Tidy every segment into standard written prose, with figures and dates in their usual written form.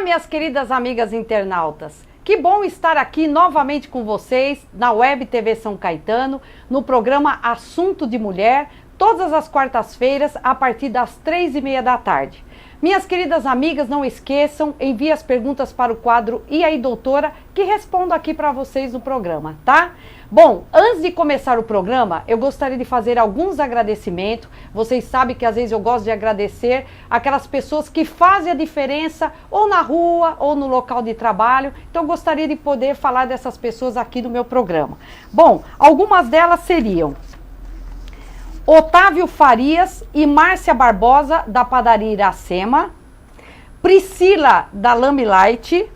minhas queridas amigas internautas, que bom estar aqui novamente com vocês na Web TV São Caetano, no programa Assunto de Mulher, todas as quartas-feiras a partir das 3h30 da tarde. Minhas queridas amigas, não esqueçam, envie as perguntas para o quadro E aí doutora, que respondo aqui para vocês no programa, tá? Bom, antes de começar o programa, eu gostaria de fazer alguns agradecimentos. Vocês sabem que às vezes eu gosto de agradecer aquelas pessoas que fazem a diferença ou na rua ou no local de trabalho. Então eu gostaria de poder falar dessas pessoas aqui no meu programa. Bom, algumas delas seriam Otávio Farias e Márcia Barbosa, da Padaria Iracema, Priscila, da Lamilight,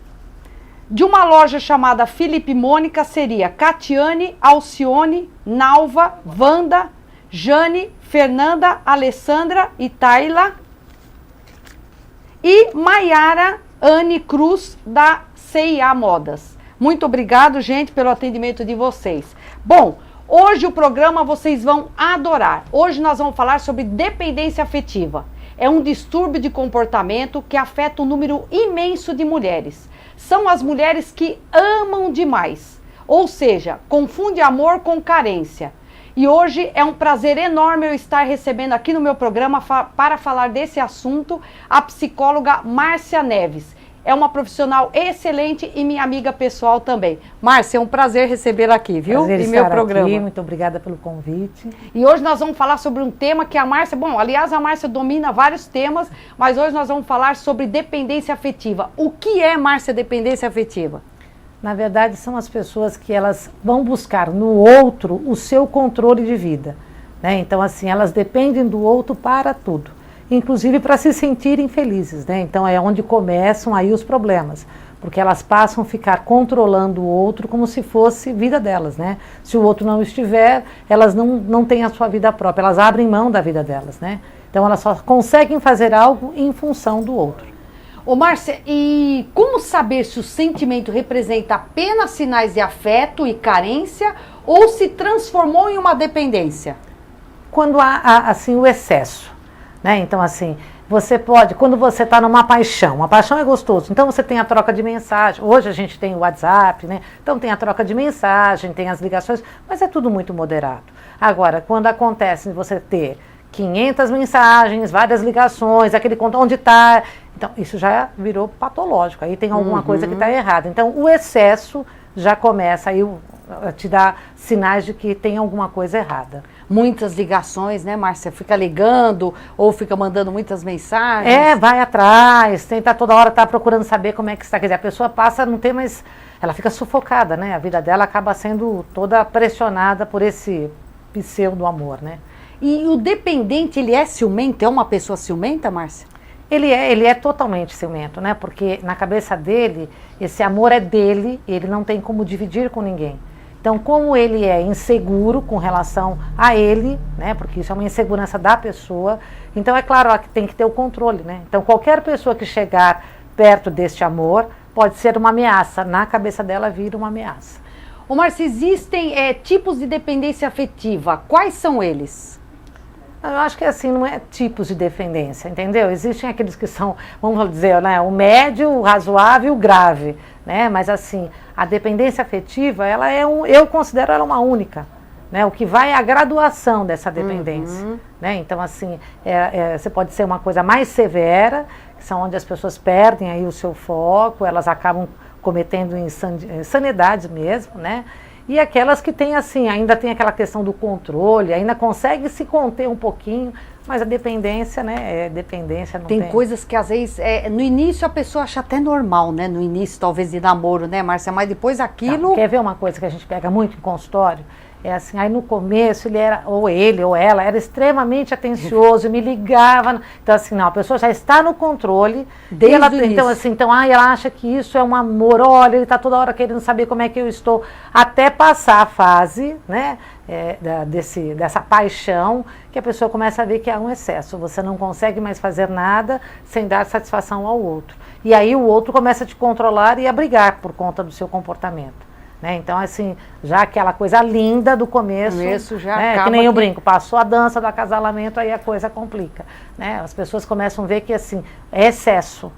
de uma loja chamada Felipe Mônica seria Catiane, Alcione, Nalva, Wanda, Jane, Fernanda, Alessandra e Tayla, e Maiara Anne Cruz, da CIA Modas. Muito obrigado, gente, pelo atendimento de vocês. Bom, hoje o programa vocês vão adorar. Hoje nós vamos falar sobre dependência afetiva. É um distúrbio de comportamento que afeta um número imenso de mulheres. São as mulheres que amam demais, ou seja, confunde amor com carência. E hoje é um prazer enorme eu estar recebendo aqui no meu programa para falar desse assunto a psicóloga Márcia Neves. É uma profissional excelente e minha amiga pessoal também. Márcia, é um prazer recebê-la aqui, viu? Prazer em estar meu programa. Aqui. Muito obrigada pelo convite. E hoje nós vamos falar sobre um tema que a Márcia... Bom, aliás, a Márcia domina vários temas, mas hoje nós vamos falar sobre dependência afetiva. O que é, Márcia, dependência afetiva? Na verdade, são as pessoas que elas vão buscar no outro o seu controle de vida, né? Então, assim, elas dependem do outro para tudo. Inclusive para se sentirem felizes, né? Então é onde começam aí os problemas, porque elas passam a ficar controlando o outro como se fosse vida delas, né? Se o outro não estiver, elas não têm a sua vida própria, elas abrem mão da vida delas, né? Então elas só conseguem fazer algo em função do outro. Ô Márcia, e como saber se o sentimento representa apenas sinais de afeto e carência ou se transformou em uma dependência? Quando há assim, o excesso. Né? Então, assim, você pode, quando você está numa paixão, a paixão é gostoso, então você tem a troca de mensagem, hoje a gente tem o WhatsApp, né? Então tem a troca de mensagem, tem as ligações, mas é tudo muito moderado. Agora, quando acontece de você ter 500 mensagens, várias ligações, aquele conto, onde está, então isso já virou patológico, aí tem alguma coisa que está errada. Então o excesso já começa aí a te dar sinais de que tem alguma coisa errada. Muitas ligações, né, Márcia? Fica ligando ou fica mandando muitas mensagens? É, vai atrás, tenta toda hora estar procurando saber como é que está. Quer dizer, a pessoa passa, não tem mais... Ela fica sufocada, né? A vida dela acaba sendo toda pressionada por esse pseudo-amor, né? E o dependente, ele é ciumento? É uma pessoa ciumenta, Márcia? Ele é totalmente ciumento, né? Porque na cabeça dele, esse amor é dele, ele não tem como dividir com ninguém. Então, como ele é inseguro com relação a ele, né, porque isso é uma insegurança da pessoa, então é claro que tem que ter o controle, né? Então, qualquer pessoa que chegar perto deste amor pode ser uma ameaça, na cabeça dela vira uma ameaça. Ô Márcia, existem tipos de dependência afetiva, quais são eles? Eu acho que assim, não é tipos de dependência, entendeu? Existem aqueles que são, vamos dizer, né, o médio, o razoável e o grave, né? Mas assim, a dependência afetiva, ela é eu considero ela uma única, né? O que vai é a graduação dessa dependência, né? Então assim, você pode ser uma coisa mais severa, que são onde as pessoas perdem aí o seu foco, elas acabam cometendo insanidades mesmo, né? E aquelas que têm assim, ainda tem aquela questão do controle, ainda consegue se conter um pouquinho, mas a dependência, né, dependência não tem. Tem coisas que às vezes, no início a pessoa acha até normal, né, no início talvez de namoro, né, Márcia, mas depois aquilo... Não, quer ver uma coisa que a gente pega muito em consultório? É assim, aí no começo ele ou ela era extremamente atencioso, me ligava. Então assim, não, a pessoa já está no controle. Desde ela, o início. então assim, ela acha que isso é um amor, olha, ele está toda hora querendo saber como é que eu estou, até passar a fase, né, dessa paixão, que a pessoa começa a ver que há um excesso. Você não consegue mais fazer nada sem dar satisfação ao outro. E aí o outro começa a te controlar e a brigar por conta do seu comportamento. Né? Então, assim, já aquela coisa linda do começo já né? acaba Que nem eu brinco, passou a dança do acasalamento, aí a coisa complica. Né? As pessoas começam a ver que, assim, é excesso.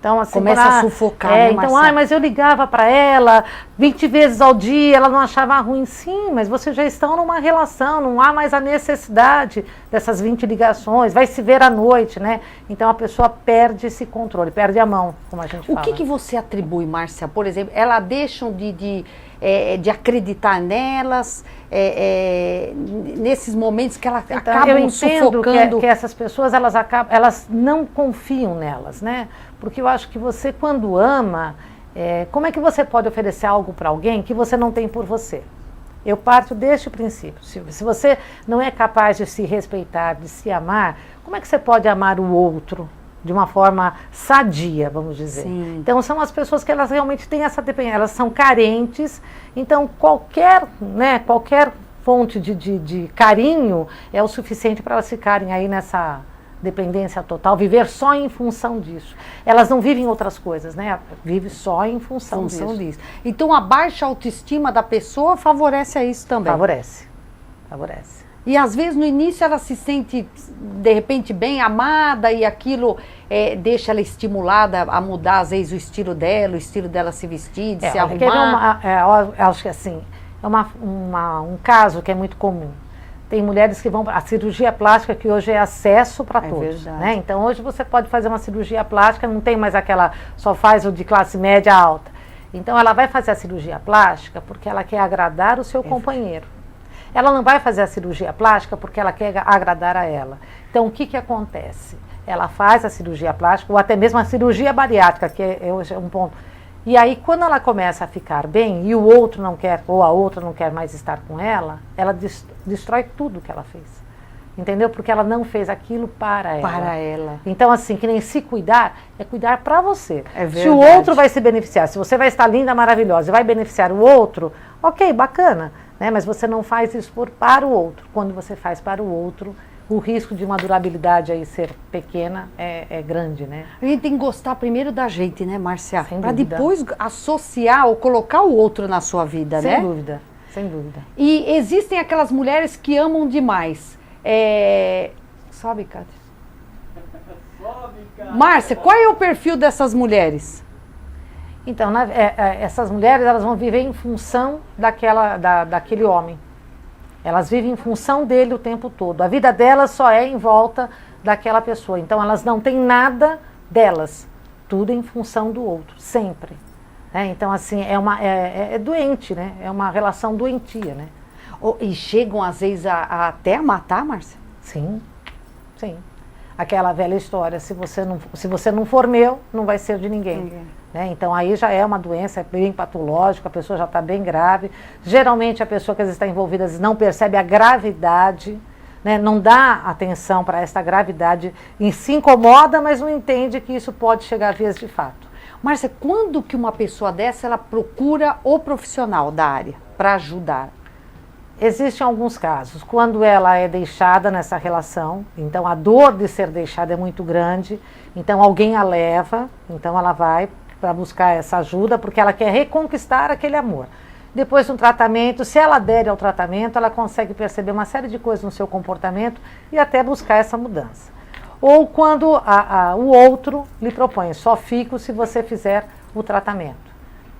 Então, assim, começa a sufocar, né, então, Marcela? mas eu ligava para ela 20 vezes ao dia, ela não achava ruim. Sim, mas vocês já estão numa relação, não há mais a necessidade dessas 20 ligações, vai se ver à noite, né? Então a pessoa perde esse controle, perde a mão, como a gente fala. O que você atribui, Márcia? Por exemplo, elas deixam de acreditar nelas, nesses momentos que elas acabam eu entendo sufocando. que essas pessoas, elas não confiam nelas, né? Porque eu acho que você, quando ama, como é que você pode oferecer algo para alguém que você não tem por você? Eu parto deste princípio. Se você não é capaz de se respeitar, de se amar, como é que você pode amar o outro de uma forma sadia, vamos dizer? Sim. Então são as pessoas que elas realmente têm essa dependência, elas são carentes, então qualquer fonte de carinho é o suficiente para elas ficarem aí nessa dependência total, viver só em função disso. Elas não vivem outras coisas, né? Vive só em função disso. Então a baixa autoestima da pessoa favorece a isso também. Favorece. E às vezes no início ela se sente de repente bem amada e aquilo deixa ela estimulada a mudar às vezes o estilo dela se vestir, de se arrumar. Eu acho que assim, é um caso que é muito comum. Tem mulheres que vão para a cirurgia plástica, que hoje é acesso para todos. Né? Então hoje você pode fazer uma cirurgia plástica, não tem mais aquela, só faz o de classe média alta. Então ela vai fazer a cirurgia plástica porque ela quer agradar o seu companheiro. Ela não vai fazer a cirurgia plástica porque ela quer agradar a ela. Então o que acontece? Ela faz a cirurgia plástica, ou até mesmo a cirurgia bariátrica, que hoje é um ponto. E aí, quando ela começa a ficar bem e o outro não quer, ou a outra não quer mais estar com ela destrói tudo que ela fez. Entendeu? Porque ela não fez aquilo para ela. Então, assim, que nem se cuidar, é cuidar para você. Se o outro vai se beneficiar, se você vai estar linda, maravilhosa e vai beneficiar o outro, ok, bacana. Né? Mas você não faz isso para o outro. Quando você faz para o outro, o risco de uma durabilidade aí ser pequena é grande, né? A gente tem que gostar primeiro da gente, né, Márcia? Para depois associar ou colocar o outro na sua vida, né? Sem dúvida. E existem aquelas mulheres que amam demais. Sobe, Cátia. Márcia, qual é o perfil dessas mulheres? Então, essas mulheres, elas vão viver em função daquele homem. Elas vivem em função dele o tempo todo. A vida delas só é em volta daquela pessoa. Então, elas não têm nada delas. Tudo em função do outro, sempre. Então, assim, é doente, né? É uma relação doentia, né? E chegam, às vezes, até a matar, Márcia? Sim. Aquela velha história, se você não for meu, não vai ser de ninguém. Né? Então aí já é uma doença bem patológica, a pessoa já está bem grave. Geralmente a pessoa que às vezes está envolvida às vezes não percebe a gravidade, né? Não dá atenção para essa gravidade, e se incomoda, mas não entende que isso pode chegar a vias de fato. Márcia, quando que uma pessoa dessa ela procura o profissional da área para ajudar? Existem alguns casos, quando ela é deixada nessa relação, então a dor de ser deixada é muito grande, então alguém a leva, então ela vai para buscar essa ajuda, porque ela quer reconquistar aquele amor. Depois do tratamento, se ela adere ao tratamento, ela consegue perceber uma série de coisas no seu comportamento e até buscar essa mudança. Ou quando o outro lhe propõe, só fico se você fizer o tratamento.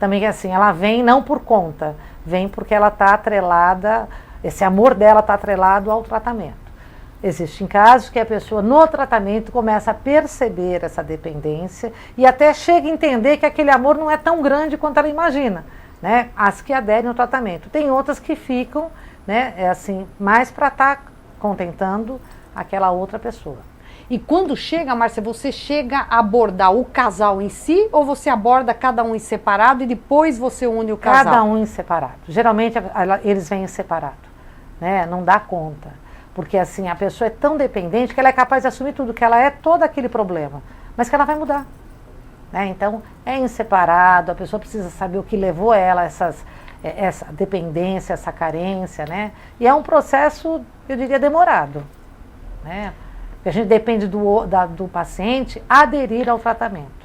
Também é assim, ela vem não por conta, vem porque ela está atrelada, esse amor dela está atrelado ao tratamento. Existem casos que a pessoa no tratamento começa a perceber essa dependência e até chega a entender que aquele amor não é tão grande quanto ela imagina, né? As que aderem ao tratamento. Tem outras que ficam, né, assim, mais para estar contentando aquela outra pessoa. E quando chega, Márcia, você chega a abordar o casal em si ou você aborda cada um em separado e depois você une o casal? Cada um em separado. Geralmente eles vêm em separado, né? Não dá conta. Porque assim, a pessoa é tão dependente que ela é capaz de assumir tudo, que ela é todo aquele problema, mas que ela vai mudar. Né? Então, é em separado, a pessoa precisa saber o que levou ela a essa dependência, essa carência, né? E é um processo, eu diria, demorado, né? A gente depende do paciente aderir ao tratamento.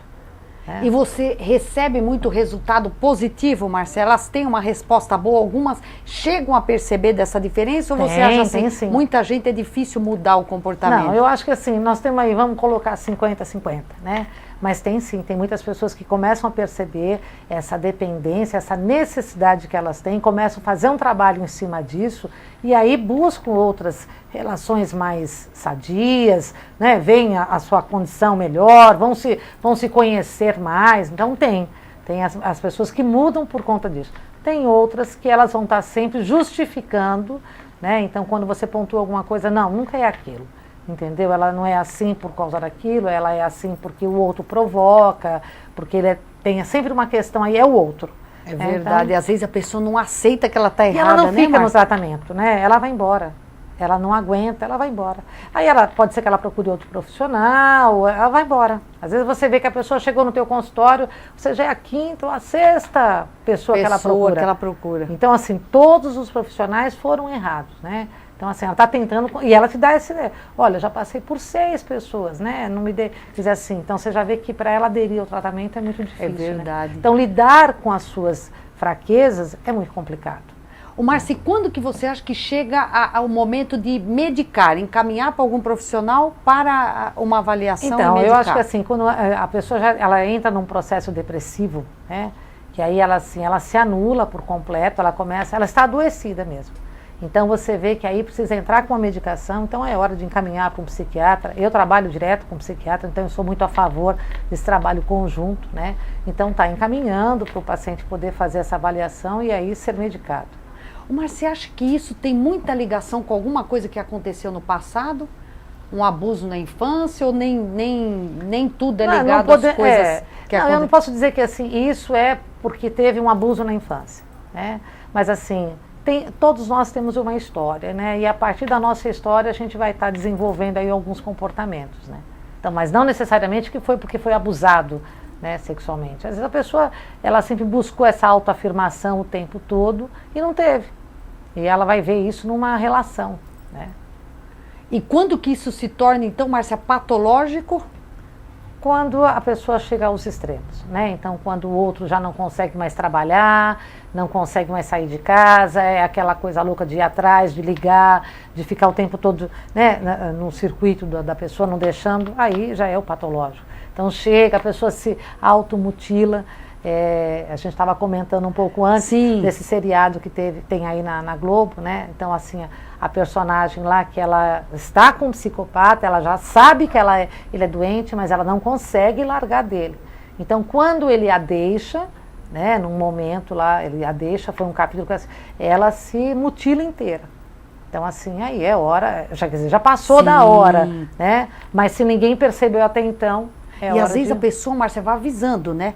Né? E você recebe muito resultado positivo, Marcela? Elas têm uma resposta boa? Algumas chegam a perceber dessa diferença? Ou você acha assim, sim. Muita gente é difícil mudar o comportamento? Não, eu acho que assim, nós temos aí, vamos colocar 50-50, né? Mas tem sim, tem muitas pessoas que começam a perceber essa dependência, essa necessidade que elas têm, começam a fazer um trabalho em cima disso e aí buscam outras relações mais sadias, né? Veem a sua condição melhor, vão se conhecer mais. Então tem as pessoas que mudam por conta disso. Tem outras que elas vão estar sempre justificando, né? Então quando você pontua alguma coisa, não, nunca é aquilo. Entendeu? Ela não é assim por causa daquilo, ela é assim porque o outro provoca, porque tem sempre uma questão aí, é o outro. É verdade, então, e às vezes a pessoa não aceita que ela está errada, e ela não né, fica no tratamento, né? Ela vai embora. Ela não aguenta, ela vai embora. Aí pode ser que ela procure outro profissional, ela vai embora. Às vezes você vê que a pessoa chegou no teu consultório, você já é a quinta ou a sexta pessoa que ela procura. Então, assim, todos os profissionais foram errados, né? Então, assim, ela está tentando, e ela te dá esse, olha, já passei por 6 pessoas, né? Não me diz assim. Então, você já vê que para ela aderir ao tratamento é muito difícil. É verdade. Né? Então, lidar com as suas fraquezas é muito complicado. Ô, Márcia, quando que você acha que chega ao momento de medicar, encaminhar para algum profissional para uma avaliação e medicar? Então, eu acho que assim, quando a pessoa ela entra num processo depressivo, né? Que aí ela se anula por completo, ela está adoecida mesmo. Então você vê que aí precisa entrar com uma medicação, então é hora de encaminhar para um psiquiatra. Eu trabalho direto com um psiquiatra, então eu sou muito a favor desse trabalho conjunto, né? Então está encaminhando para o paciente poder fazer essa avaliação e aí ser medicado. Mas você acha que isso tem muita ligação com alguma coisa que aconteceu no passado? Um abuso na infância ou nem tudo é ligado às coisas que acontecem? Eu não posso dizer que assim, isso é porque teve um abuso na infância, né? Mas assim, todos nós temos uma história, né? E a partir da nossa história a gente vai estar desenvolvendo aí alguns comportamentos, né? Então, mas não necessariamente que foi porque foi abusado, né, sexualmente. Às vezes a pessoa, ela sempre buscou essa autoafirmação o tempo todo e não teve. E ela vai ver isso numa relação, né? E quando que isso se torna, então, Márcia, patológico? Quando a pessoa chega aos extremos, né? Então, quando o outro já não consegue mais trabalhar, não consegue mais sair de casa, é aquela coisa louca de ir atrás, de ligar, de ficar o tempo todo, né, no circuito da pessoa, não deixando, aí já é o patológico. Então chega, a pessoa se automutila. A gente estava comentando um pouco antes desse seriado que tem aí na Globo, né? Então, assim, a personagem lá, que ela está com um psicopata, ela já sabe que ele é doente, mas ela não consegue largar dele. Então, quando ele a deixa, né, num momento lá, ele a deixa, foi um capítulo que ela se mutila inteira. Então, assim, aí é hora, já passou da hora, né? Mas se ninguém percebeu até então, e às vezes a pessoa, Márcia, vai avisando, né?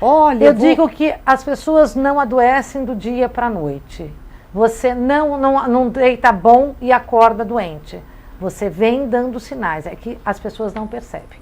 Olha, eu digo que as pessoas não adoecem do dia para a noite. Você não deita bom e acorda doente. Você vem dando sinais, é que as pessoas não percebem,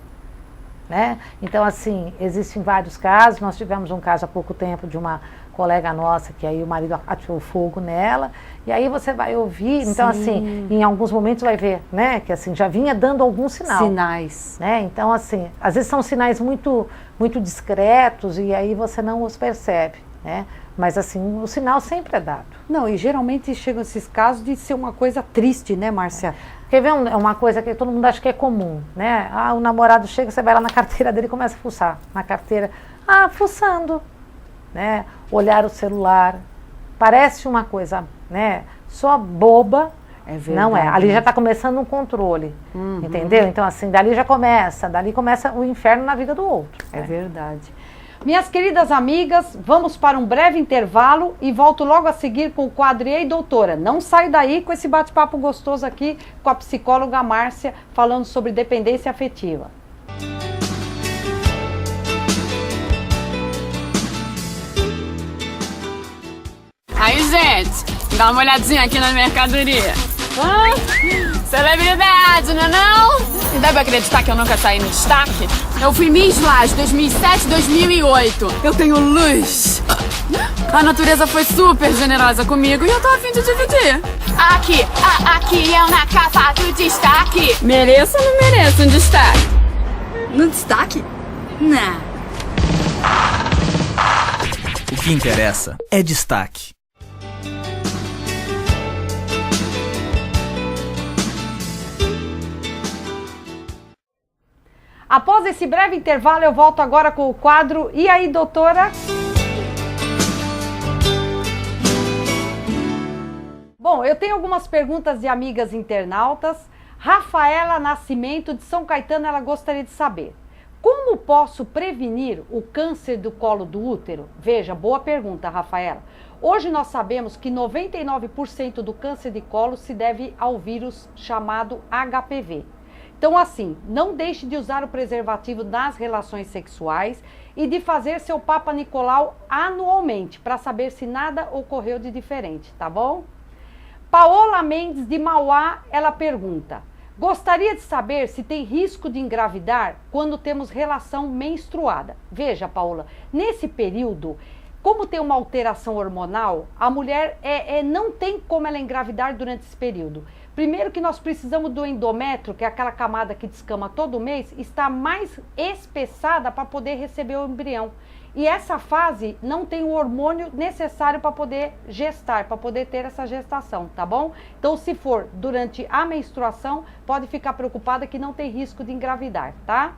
né? Então, assim, existem vários casos. Nós tivemos um caso há pouco tempo de uma colega nossa, que aí o marido atirou fogo nela, e aí você vai ouvir, então assim, em alguns momentos vai ver, né, que assim, já vinha dando algum sinal. Sinais. Né? Então assim, às vezes são sinais muito, muito discretos e aí você não os percebe, né? Mas assim, o sinal sempre é dado. Não, e geralmente chegam esses casos de ser uma coisa triste, né, Márcia? Quer ver uma coisa que todo mundo acha que é comum, né? O namorado chega, você vai lá na carteira dele e começa a fuçar. Na carteira, fuçando, né? Olhar o celular. Parece uma coisa, né, só boba. É verdade. Não é. Ali já está começando um controle, entendeu? Então assim, dali começa o inferno na vida do outro. É verdade. Minhas queridas amigas, vamos para um breve intervalo e volto logo a seguir com o quadro E aí, doutora? Não sai daí com esse bate-papo gostoso aqui com a psicóloga Márcia, falando sobre dependência afetiva. Aí, gente, dá uma olhadinha aqui na mercadoria. Celebridade, não é não? E deve acreditar que eu nunca saí no destaque? Eu fui Miss Laje 2007, 2008. Eu tenho luz. A natureza foi super generosa comigo e eu tô a fim de dividir. Aqui eu na capa do destaque. Mereço ou não mereço um destaque? No destaque? Não. O que interessa é destaque. Após esse breve intervalo, eu volto agora com o quadro E aí, doutora? Bom, eu tenho algumas perguntas de amigas internautas. Rafaela Nascimento, de São Caetano, ela gostaria de saber: como posso prevenir o câncer do colo do útero? Veja, boa pergunta, Rafaela. Hoje nós sabemos que 99% do câncer de colo se deve ao vírus chamado HPV. Então, assim, não deixe de usar o preservativo nas relações sexuais e de fazer seu Papa Nicolau anualmente, para saber se nada ocorreu de diferente, tá bom? Paola Mendes, de Mauá, ela pergunta: gostaria de saber se tem risco de engravidar quando temos relação menstruada. Veja, Paola, nesse período, como tem uma alteração hormonal, a mulher não tem como ela engravidar durante esse período. Primeiro que nós precisamos do endométrio, que é aquela camada que descama todo mês, está mais espessada para poder receber o embrião. E essa fase não tem o hormônio necessário para poder gestar, para poder ter essa gestação, tá bom? Então, se for durante a menstruação, pode ficar preocupada que não tem risco de engravidar, tá?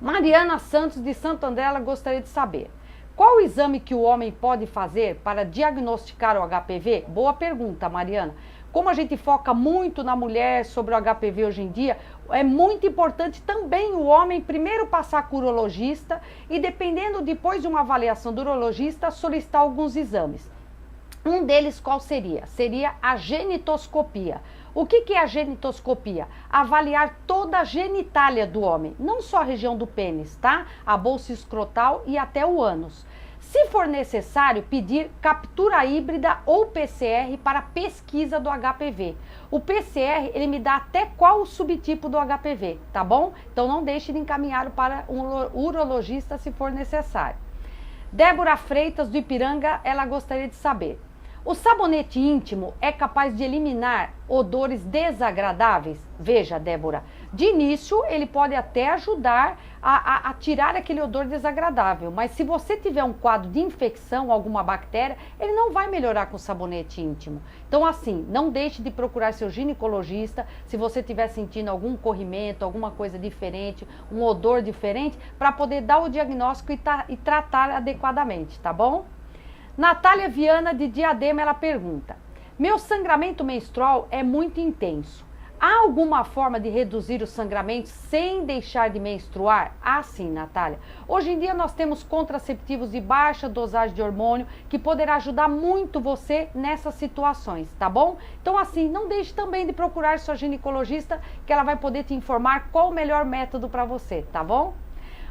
Mariana Santos, de Santo André, ela gostaria de saber: qual o exame que o homem pode fazer para diagnosticar o HPV? Boa pergunta, Mariana. Como a gente foca muito na mulher sobre o HPV hoje em dia, é muito importante também o homem primeiro passar com o urologista e, dependendo depois de uma avaliação do urologista, solicitar alguns exames. Um deles qual seria? Seria a genitoscopia. O que é a genitoscopia? Avaliar toda a genitália do homem, não só a região do pênis, tá? A bolsa escrotal e até o ânus. Se for necessário, pedir captura híbrida ou PCR para pesquisa do HPV. O PCR, ele me dá até qual o subtipo do HPV, tá bom? Então não deixe de encaminhar para um urologista se for necessário. Débora Freitas, do Ipiranga, ela gostaria de saber: o sabonete íntimo é capaz de eliminar odores desagradáveis? Veja, Débora, de início ele pode até ajudar a tirar aquele odor desagradável, mas se você tiver um quadro de infecção, alguma bactéria, ele não vai melhorar com o sabonete íntimo. Então, assim, não deixe de procurar seu ginecologista se você estiver sentindo algum corrimento, alguma coisa diferente, um odor diferente, para poder dar o diagnóstico e tratar adequadamente, tá bom? Natália Viana, de Diadema, ela pergunta: meu sangramento menstrual é muito intenso. Há alguma forma de reduzir o sangramento sem deixar de menstruar? Ah, sim, Natália. Hoje em dia nós temos contraceptivos de baixa dosagem de hormônio que poderá ajudar muito você nessas situações, tá bom? Então, assim, não deixe também de procurar sua ginecologista, que ela vai poder te informar qual o melhor método para você, tá bom?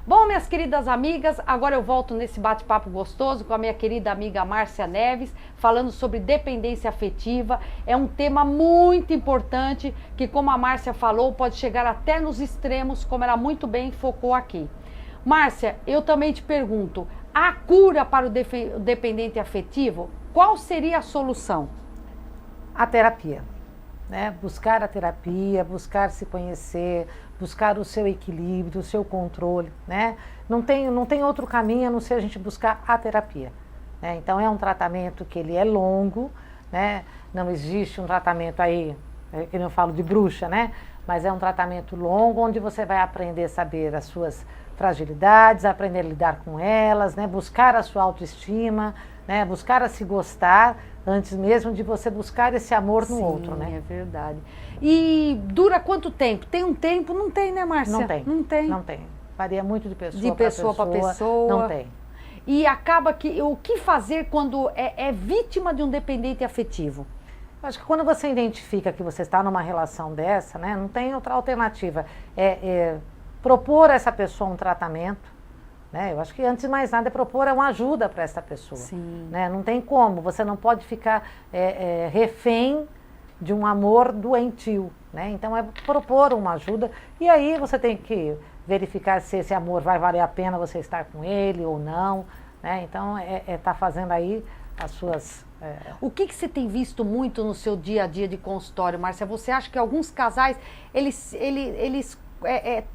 Bom, minhas queridas amigas, agora eu volto nesse bate-papo gostoso com a minha querida amiga Márcia Neves, falando sobre dependência afetiva. É um tema muito importante que, como a Márcia falou, pode chegar até nos extremos, como ela muito bem focou aqui. Márcia, eu também te pergunto: a cura para o dependente afetivo, qual seria a solução? A terapia. Né? Buscar a terapia, buscar se conhecer, buscar o seu equilíbrio, o seu controle, né? Não tem outro caminho a não ser a gente buscar a terapia, né? Então é um tratamento que ele é longo, né? Não existe um tratamento aí, que eu falo de bruxa, né? Mas é um tratamento longo onde você vai aprender a saber as suas fragilidades, aprender a lidar com elas, né? Buscar a sua autoestima, né? Buscar a se gostar antes mesmo de você buscar esse amor no outro, né? É verdade. E dura quanto tempo? Tem um tempo? Não tem, né, Márcia? Não tem. Não tem. Não tem. Varia muito de pessoa para pessoa. Não tem. E acaba que o que fazer quando é vítima de um dependente afetivo? Acho que quando você identifica que você está numa relação dessa, né, não tem outra alternativa. Propor a essa pessoa um tratamento, né? Eu acho que antes de mais nada é propor uma ajuda para essa pessoa. Sim. Né? Não tem como, você não pode ficar refém de um amor doentio, né? Então é propor uma ajuda e aí você tem que verificar se esse amor vai valer a pena você estar com ele ou não, né? Então tá fazendo aí as suas... O que você tem visto muito no seu dia a dia de consultório, Márcia? Você acha que alguns casais, eles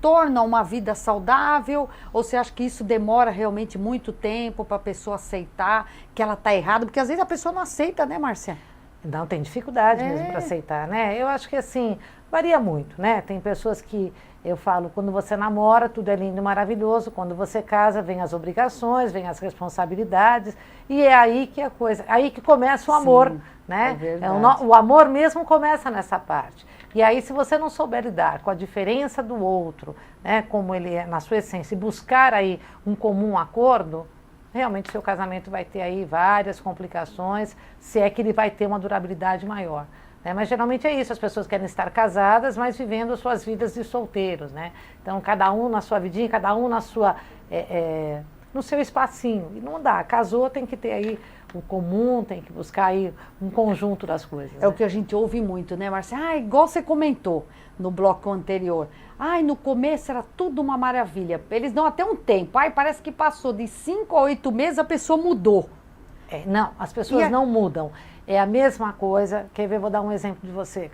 tornam uma vida saudável, ou você acha que isso demora realmente muito tempo para a pessoa aceitar que ela está errada? Porque às vezes a pessoa não aceita, né, Márcia? Não, tem dificuldade mesmo para aceitar, né? Eu acho que assim, varia muito, né? Tem pessoas que, eu falo, quando você namora, tudo é lindo e maravilhoso, quando você casa, vem as obrigações, vem as responsabilidades, e é aí que a coisa, aí que começa o amor, né? É verdade. O amor mesmo começa nessa parte. E aí, se você não souber lidar com a diferença do outro, né, como ele é na sua essência, e buscar aí um comum acordo, realmente seu casamento vai ter aí várias complicações, se é que ele vai ter uma durabilidade maior. Né? Mas geralmente é isso, as pessoas querem estar casadas, mas vivendo suas vidas de solteiros, né? Então, cada um na sua vidinha, cada um na sua, no seu espacinho. E não dá, casou, tem que ter aí o comum, tem que buscar aí um conjunto das coisas. É o que a gente ouve muito, né, Márcia? Ah, igual você comentou no bloco anterior. Ai, no começo era tudo uma maravilha. Eles dão até um tempo. Ai, parece que passou de 5 a 8 meses, a pessoa mudou. Não, as pessoas não mudam. É a mesma coisa, quer ver, vou dar um exemplo de você.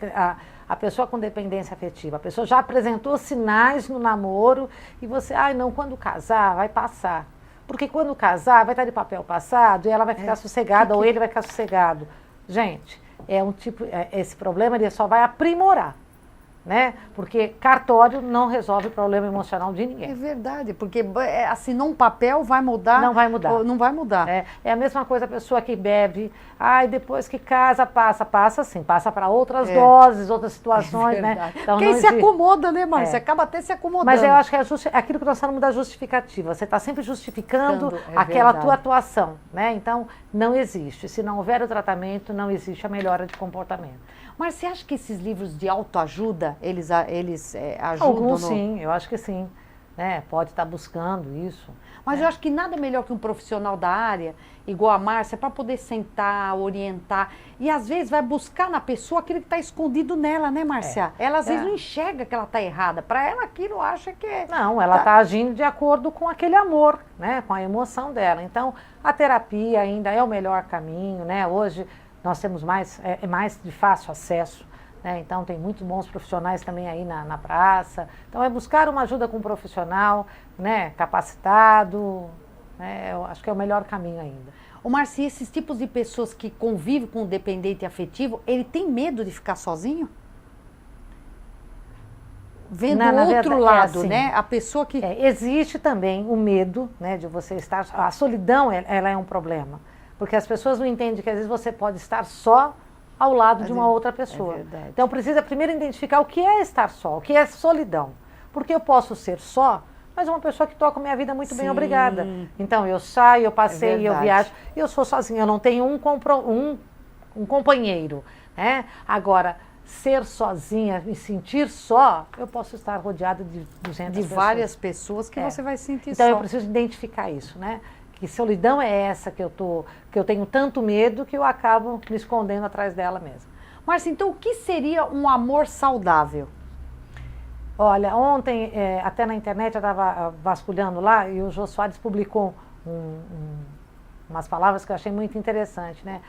A pessoa com dependência afetiva, a pessoa já apresentou sinais no namoro e você, ai não, quando casar vai passar. Porque quando casar vai estar de papel passado e ela vai ficar sossegada ou ele vai ficar sossegado. Gente, esse problema ele só vai aprimorar. Né? Porque cartório não resolve o problema emocional de ninguém. É verdade, porque assinou um papel, vai mudar? Não vai mudar. Não vai mudar. É a mesma coisa a pessoa que bebe, depois que casa, passa sim, passa para outras doses, outras situações, né? Então, quem se acomoda, né, Márcia? Acaba até se acomodando. Mas eu acho que é aquilo que nós falamos da justificativa, você está sempre justificando aquela tua atuação, né? Então, não existe. Se não houver o tratamento, não existe a melhora de comportamento. Mas você acha que esses livros de autoajuda, eles ajudam? Alguns sim, eu acho que sim. Né? Pode estar buscando isso. Mas eu acho que nada melhor que um profissional da área, igual a Márcia, para poder sentar, orientar. E às vezes vai buscar na pessoa aquilo que está escondido nela, né, Márcia? Ela às vezes não enxerga que ela está errada. Para ela aquilo acha que é... Não, ela está agindo de acordo com aquele amor, né? Com a emoção dela. Então, a terapia ainda é o melhor caminho, né? Hoje nós temos mais de fácil acesso, né? Então tem muitos bons profissionais também aí na praça. Então é buscar uma ajuda com um profissional, né, capacitado, né? Eu acho que é o melhor caminho ainda. Ô Márcia, esses tipos de pessoas que convivem com o dependente afetivo, ele tem medo de ficar sozinho? Vendo o outro lado, assim, né? A pessoa que... existe também o medo, né, de você estar... A solidão, ela é um problema. Porque as pessoas não entendem que às vezes você pode estar só ao lado de uma outra pessoa. Então precisa primeiro identificar o que é estar só, o que é solidão. Porque eu posso ser só, mas uma pessoa que toca minha vida muito bem, obrigada. Então eu saio, eu passeio, eu viajo, eu sou sozinha, eu não tenho um companheiro. Né? Agora, ser sozinha, me sentir só, eu posso estar rodeada de 200 pessoas. De várias pessoas que você vai sentir então, só. Então eu preciso identificar isso, né? Que solidão é essa que eu tenho tanto medo que eu acabo me escondendo atrás dela mesma. Márcia, então o que seria um amor saudável? Olha, ontem, até na internet eu estava vasculhando lá e o Jô Soares publicou umas palavras que eu achei muito interessante, né?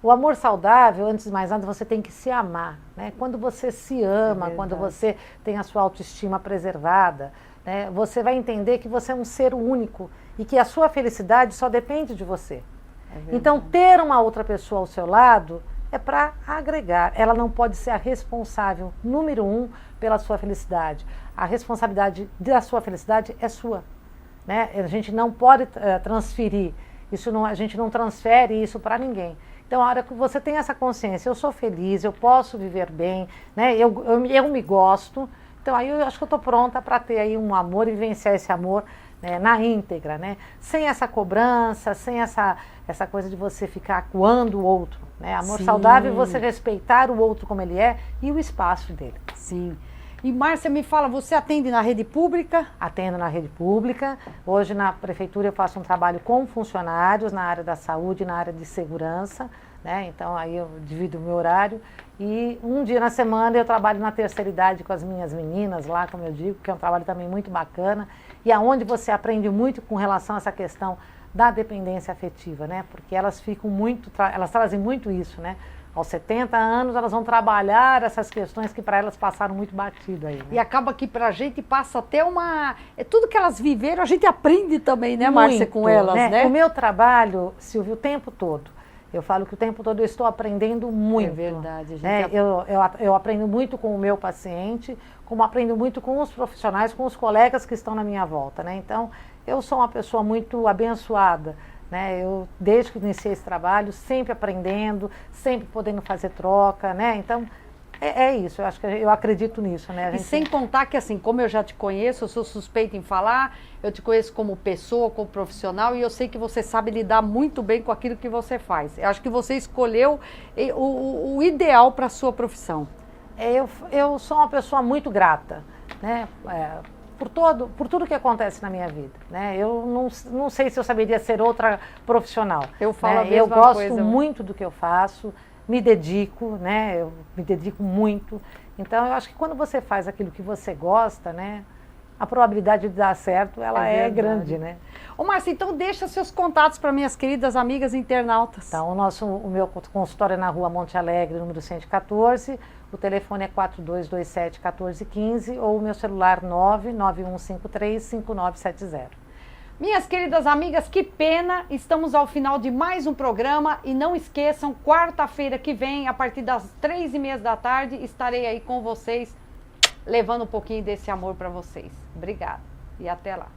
O amor saudável, antes de mais nada, você tem que se amar, né? Quando você se ama, quando você tem a sua autoestima preservada, né, você vai entender que você é um ser único e que a sua felicidade só depende de você. Então, ter uma outra pessoa ao seu lado é para agregar. Ela não pode ser a responsável, número 1, pela sua felicidade. A responsabilidade da sua felicidade é sua. Né? A gente não pode transferir. A gente não transfere isso para ninguém. Então, a hora que você tem essa consciência, eu sou feliz, eu posso viver bem, né? eu me gosto. Então, aí eu acho que eu estou pronta para ter aí um amor e vivenciar esse amor, né, na íntegra, né? Sem essa cobrança, sem essa coisa de você ficar acuando o outro. Né? Amor saudável é você respeitar o outro como ele é e o espaço dele. Sim. E Márcia, me fala, você atende na rede pública? Atendo na rede pública. Hoje na prefeitura eu faço um trabalho com funcionários na área da saúde e na área de segurança. Né? Então aí eu divido o meu horário e um dia na semana eu trabalho na terceira idade com as minhas meninas lá, como eu digo, que é um trabalho também muito bacana e aonde você aprende muito com relação a essa questão da dependência afetiva, né? Porque elas elas trazem muito isso, né? Aos 70 anos elas vão trabalhar essas questões que para elas passaram muito batido aí. Né? E acaba que pra gente passa até tudo que elas viveram, a gente aprende também, né, Márcia, com elas, né? O meu trabalho, Silvia, o tempo todo, Eu falo que o tempo todo eu estou aprendendo muito. É verdade, gente. Né? Eu aprendo muito com o meu paciente, como aprendo muito com os profissionais, com os colegas que estão na minha volta, né? Então, eu sou uma pessoa muito abençoada, né? Eu, desde que iniciei esse trabalho, sempre aprendendo, sempre podendo fazer troca, né? Então, é isso, eu acredito nisso, né? E sem contar que, assim, como eu já te conheço, eu sou suspeita em falar, eu te conheço como pessoa, como profissional, e eu sei que você sabe lidar muito bem com aquilo que você faz. Eu acho que você escolheu o ideal para a sua profissão. Eu sou uma pessoa muito grata, né? Por tudo que acontece na minha vida, né? Eu não sei se eu saberia ser outra profissional. Eu falo né? a mesma Eu gosto coisa. muito do que eu faço, me dedico, né? Eu me dedico muito. Então, eu acho que quando você faz aquilo que você gosta, né? A probabilidade de dar certo, ela é grande, né? Ô, Márcia, então deixa seus contatos para minhas queridas amigas internautas. Então, o meu consultório é na Rua Monte Alegre, número 114. O telefone é 4227-1415 ou o meu celular 99153-5970. Minhas queridas amigas, que pena, estamos ao final de mais um programa e não esqueçam, quarta-feira que vem, a partir das 3h30 da tarde, estarei aí com vocês, levando um pouquinho desse amor para vocês. Obrigada e até lá.